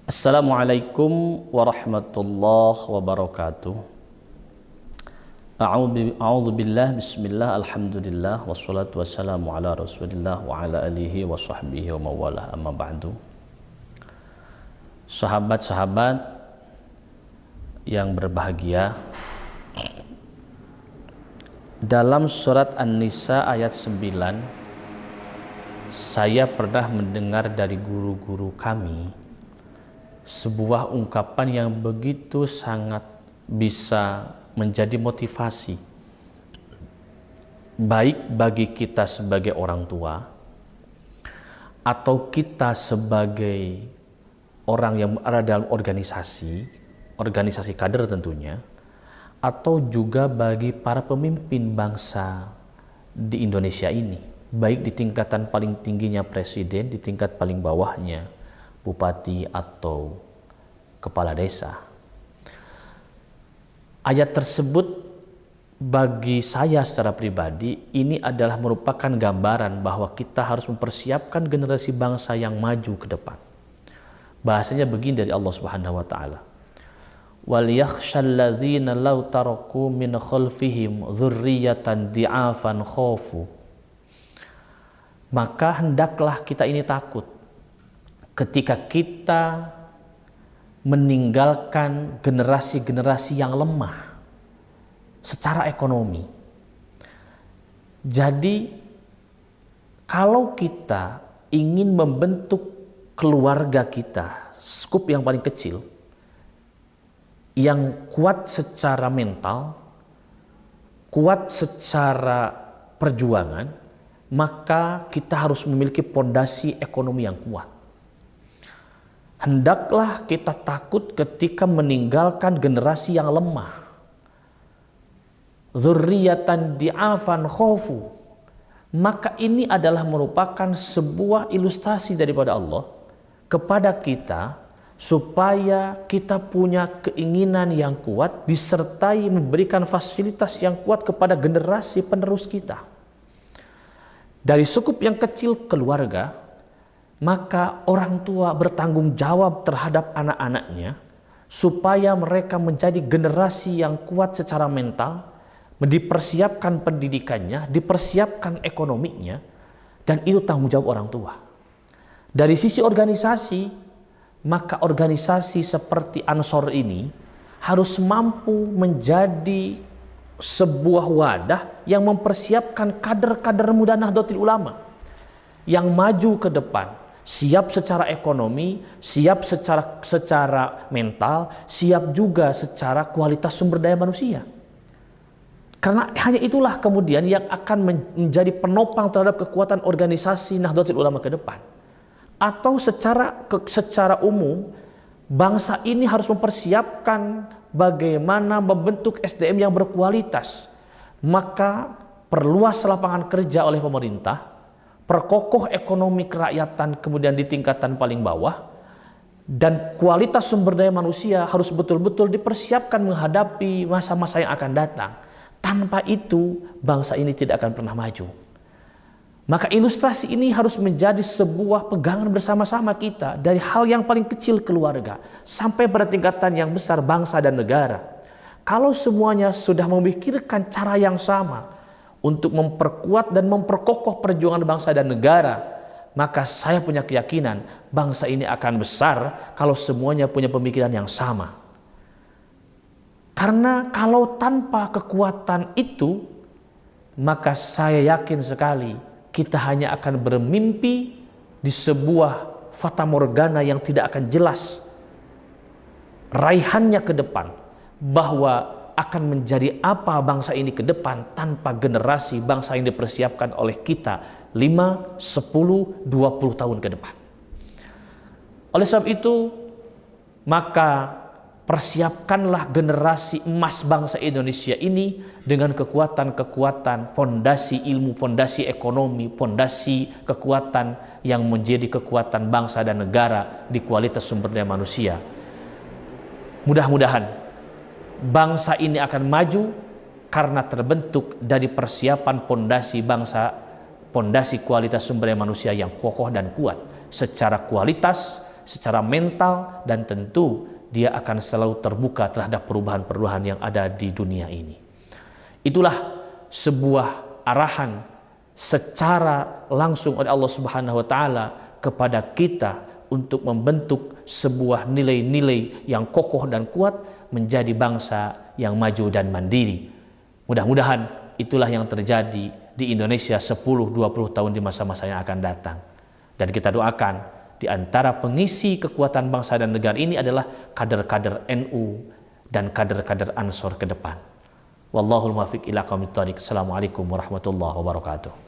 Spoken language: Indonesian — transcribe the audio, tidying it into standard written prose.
Assalamualaikum warahmatullahi wabarakatuh. A'udzu billah, bismillah, alhamdulillah, wassalatu wassalamu ala rasulillah wa ala alihi wa sahbihi wa mawalah, amma ba'du. Sahabat-sahabat yang berbahagia, dalam surat An-Nisa ayat 9, saya pernah mendengar dari guru-guru kami sebuah ungkapan yang begitu sangat bisa menjadi motivasi baik bagi kita sebagai orang tua atau kita sebagai orang yang berada dalam organisasi kader tentunya, atau juga bagi para pemimpin bangsa di Indonesia ini, baik di tingkatan paling tingginya presiden, di tingkat paling bawahnya bupati atau kepala desa. Ayat tersebut bagi saya secara pribadi ini adalah merupakan gambaran bahwa kita harus mempersiapkan generasi bangsa yang maju ke depan. Bahasanya begini dari Allah Subhanahu wa taala. Wal yakhshal ladzina law taraku min khalfihim dzurriyyatan di'afan khafu. Maka hendaklah kita ini takut ketika kita meninggalkan generasi-generasi yang lemah secara ekonomi. Jadi kalau kita ingin membentuk keluarga kita, skup yang paling kecil, yang kuat secara mental, kuat secara perjuangan, maka kita harus memiliki pondasi ekonomi yang kuat. Hendaklah kita takut ketika meninggalkan generasi yang lemah. Dzurriyyatan di'afan khaufu. Maka ini adalah merupakan sebuah ilustrasi daripada Allah kepada kita supaya kita punya keinginan yang kuat disertai memberikan fasilitas yang kuat kepada generasi penerus kita. Dari sukup yang kecil, keluarga, maka orang tua bertanggung jawab terhadap anak-anaknya supaya mereka menjadi generasi yang kuat secara mental, dipersiapkan pendidikannya, dipersiapkan ekonominya, dan itu tanggung jawab orang tua. Dari sisi organisasi, maka organisasi seperti Ansor ini harus mampu menjadi sebuah wadah yang mempersiapkan kader-kader muda Nahdlatul Ulama yang maju ke depan, siap secara ekonomi, siap secara mental, siap juga secara kualitas sumber daya manusia. Karena hanya itulah kemudian yang akan menjadi penopang terhadap kekuatan organisasi Nahdlatul Ulama ke depan. Atau secara umum, bangsa ini harus mempersiapkan bagaimana membentuk SDM yang berkualitas. Maka perluas lapangan kerja oleh pemerintah, perkokoh ekonomi kerakyatan kemudian di tingkatan paling bawah, dan kualitas sumber daya manusia harus betul-betul dipersiapkan menghadapi masa-masa yang akan datang. Tanpa itu bangsa ini tidak akan pernah maju. Maka ilustrasi ini harus menjadi sebuah pegangan bersama-sama kita, dari hal yang paling kecil keluarga sampai pada tingkatan yang besar bangsa dan negara. Kalau semuanya sudah memikirkan cara yang sama untuk memperkuat dan memperkokoh perjuangan bangsa dan negara, maka saya punya keyakinan bangsa ini akan besar kalau semuanya punya pemikiran yang sama. Karena kalau tanpa kekuatan itu, maka saya yakin sekali kita hanya akan bermimpi di sebuah fatamorgana yang tidak akan jelas raihannya ke depan, bahwa akan menjadi apa bangsa ini ke depan tanpa generasi bangsa yang dipersiapkan oleh kita 5, 10, 20 tahun ke depan. Oleh sebab itu, maka persiapkanlah generasi emas bangsa Indonesia ini dengan kekuatan-kekuatan fondasi ilmu, fondasi ekonomi, fondasi kekuatan yang menjadi kekuatan bangsa dan negara di kualitas sumber daya manusia. Mudah-mudahan bangsa ini akan maju karena terbentuk dari persiapan pondasi bangsa, pondasi kualitas sumber daya manusia yang kokoh dan kuat secara kualitas, secara mental, dan tentu dia akan selalu terbuka terhadap perubahan-perubahan yang ada di dunia ini. Itulah sebuah arahan secara langsung oleh Allah Subhanahu wa taala kepada kita untuk membentuk sebuah nilai-nilai yang kokoh dan kuat menjadi bangsa yang maju dan mandiri. Mudah-mudahan itulah yang terjadi di Indonesia 10-20 tahun di masa-masa yang akan datang. Dan kita doakan di antara pengisi kekuatan bangsa dan negara ini adalah kader-kader NU dan kader-kader Ansor ke depan. Wallahul muwaffiq ila aqwamit thoriq. Assalamualaikum warahmatullahi wabarakatuh.